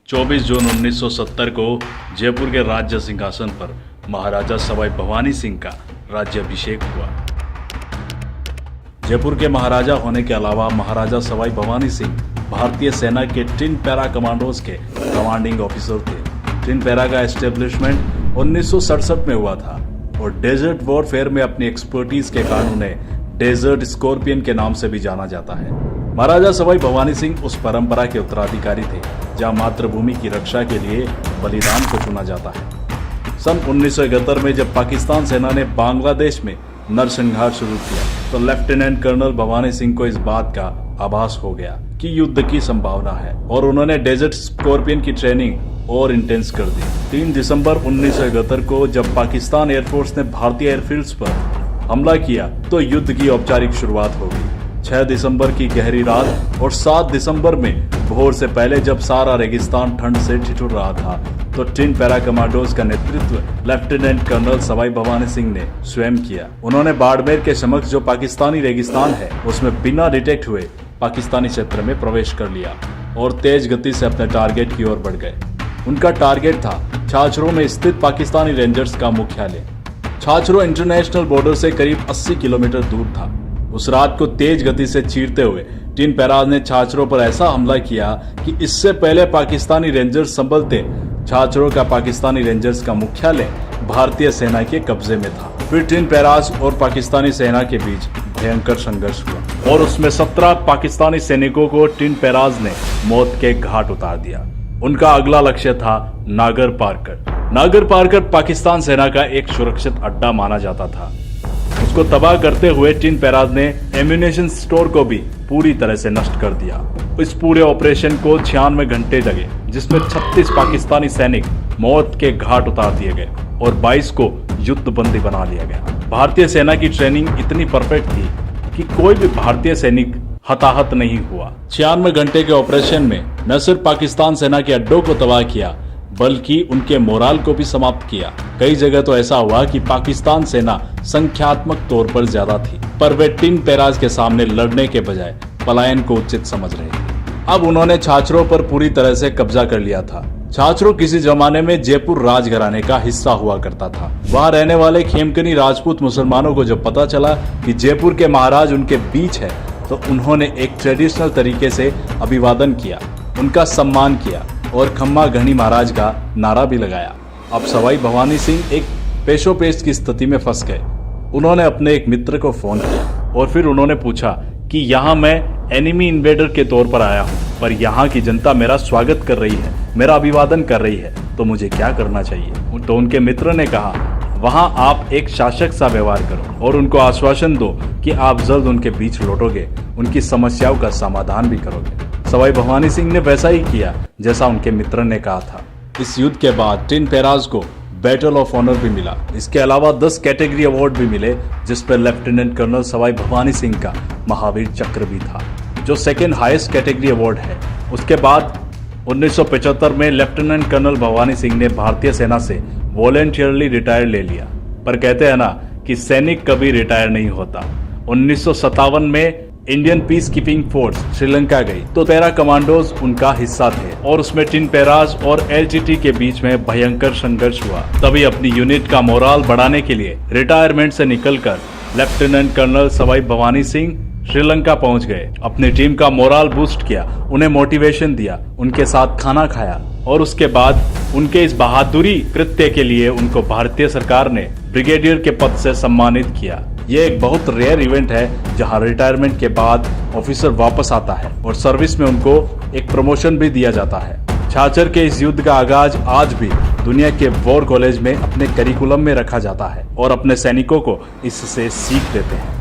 24 जून 1970 को जयपुर के राज्य सिंहासन पर महाराजा सवाई भवानी सिंह का राज्याभिषेक हुआ। जयपुर के महाराजा होने के अलावा महाराजा सवाई भवानी सिंह भारतीय सेना के टिन पैरा कमांडोज के कमांडिंग ऑफिसर थे। टिन पैरा का एस्टेब्लिशमेंट 1967 में हुआ था और डेजर्ट वॉरफेयर में अपनी एक्सपर्टीज के कारण उन्हें डेजर्ट स्कॉर्पियन के नाम से भी जाना जाता है। महाराजा सवाई भवानी सिंह उस परंपरा के उत्तराधिकारी थे जहां मातृभूमि की रक्षा के लिए बलिदान को चुना जाता है। सन 1971 में जब पाकिस्तान सेना ने बांग्लादेश में नरसंहार शुरू किया तो लेफ्टिनेंट कर्नल भवानी सिंह को इस बात का आभास हो गया कि युद्ध की संभावना है और उन्होंने डेजर्ट स्कॉर्पियन की ट्रेनिंग और इंटेंस कर दी। 3 दिसंबर 1971 को जब पाकिस्तान एयरफोर्स ने भारतीय एयरफील्ड्स पर हमला किया तो युद्ध की औपचारिक शुरुआत हो गई। 6 दिसंबर की गहरी रात और 7 दिसंबर में भोर से पहले जब सारा रेगिस्तान ठंड से ठिठुर रहा था तो टिन पैरा कमांडोज का नेतृत्व लेफ्टिनेंट कर्नल सवाई भवानी सिंह ने स्वयं किया। उन्होंने बाड़मेर के समक्ष जो पाकिस्तानी रेगिस्तान है उसमें बिना डिटेक्ट हुए पाकिस्तानी क्षेत्र में प्रवेश कर लिया और तेज गति से अपने टारगेट की ओर बढ़ गए। उनका टारगेट था छाछरों में स्थित पाकिस्तानी रेंजर्स का मुख्यालय। छाछरों इंटरनेशनल बॉर्डर से करीब 80 किलोमीटर दूर था। उस रात को तेज गति से चीरते हुए टिन पैरा ने छाछरों पर ऐसा हमला किया कि इससे पहले पाकिस्तानी रेंजर्स संभलते छाछरों का पाकिस्तानी रेंजर्स का मुख्यालय भारतीय सेना के कब्जे में था। फिर टिन पैराज और पाकिस्तानी सेना के बीच भयंकर संघर्ष हुआ और उसमें 17 पाकिस्तानी सैनिकों को टिन पैराज ने मौत के घाट उतार दिया। उनका अगला लक्ष्य था नागर पारकर। नागर पारकर पाकिस्तान सेना का एक सुरक्षित अड्डा माना जाता था। उसको तबाह करते हुए टिन पैराज ने एम्यूनेशन स्टोर को भी पूरी तरह से नष्ट कर दिया। इस पूरे ऑपरेशन को 96 घंटे लगे जिसमें 36 पाकिस्तानी सैनिक मौत के घाट उतार दिए गए और 22 को युद्धबंदी बना लिया गया। भारतीय सेना की ट्रेनिंग इतनी परफेक्ट थी कि कोई भी भारतीय सैनिक हताहत नहीं हुआ। 96 घंटे के ऑपरेशन में न सिर्फ पाकिस्तान सेना के अड्डों को तबाह किया बल्कि उनके मोराल को भी समाप्त किया। कई जगह तो ऐसा हुआ कि पाकिस्तान सेना संख्यात्मक तौर पर ज्यादा थी पर वे टिन पैराज के सामने लड़ने के बजाय पलायन को उचित समझ रहे थे। अब उन्होंने छाछरों पर पूरी तरह से कब्जा कर लिया था। छाछरों किसी जमाने में जयपुर राजघराने का हिस्सा हुआ करता था। वहां रहने वाले खेमकनी राजपूत मुसलमानों को जब पता चला कि जयपुर के महाराज उनके बीच है तो उन्होंने एक ट्रेडिशनल तरीके से अभिवादन किया, उनका सम्मान किया और खम्मा घनी महाराज का नारा भी लगाया। अब सवाई भवानी सिंह एक पेशोपेश की स्थिति में फंस गए। उन्होंने अपने एक मित्र को फोन किया और फिर उन्होंने पूछा कि यहाँ मैं एनिमी इन्वेडर के तौर पर आया हूँ पर यहाँ की जनता मेरा स्वागत कर रही है, मेरा अभिवादन कर रही है, तो मुझे क्या करना चाहिए। तो उनके मित्र ने कहा वहाँ आप एक शासक सा व्यवहार करो और उनको आश्वासन दो कि आप जल्द उनके बीच लौटोगे, उनकी समस्याओं का समाधान भी करोगे। सवाई भवानी सिंह ने वैसा ही किया जैसा उनके मित्र ने कहा था। इस युद्ध के बाद टिन पैराज को बैटल ऑफ ऑनर भी मिला। इसके अलावा 10 कैटेगरी अवार्ड भी मिले जिस पर लेफ्टिनेंट कर्नल सवाई भवानी सिंह का महावीर चक्र भी था जो सेकेंड हाईएस्ट कैटेगरी अवार्ड है। उसके बाद 1975 में लेफ्टिनेंट कर्नल भवानी सिंह ने भारतीय सेना से वॉलेंटियरली रिटायर ले लिया। पर कहते हैं ना कि सैनिक कभी रिटायर नहीं होता। 1957 में Indian peace keeping force Sri Lanka गई तो पैरा कमांडोज उनका हिस्सा थे और उसमें टिन पैराज और एलटीटी के बीच में भयंकर संघर्ष हुआ। तभी अपनी यूनिट का मोराल बढ़ाने के लिए रिटायरमेंट से निकलकर लेफ्टिनेंट कर्नल सवाई भवानी सिंह श्रीलंका पहुंच गए। अपनी टीम का मोराल बूस्ट किया, उन्हें मोटिवेशन दिया, उनके साथ खाना खाया और उसके बाद उनके इस बहादुरी कृत्य के लिए उनको भारतीय सरकार ने ब्रिगेडियर के पद से सम्मानित किया। ये एक बहुत रेयर इवेंट है जहां रिटायरमेंट के बाद ऑफिसर वापस आता है और सर्विस में उनको एक प्रमोशन भी दिया जाता है। छाछर के इस युद्ध का आगाज आज भी दुनिया के वॉर कॉलेज में अपने करिकुलम में रखा जाता है और अपने सैनिकों को इससे सीख देते हैं।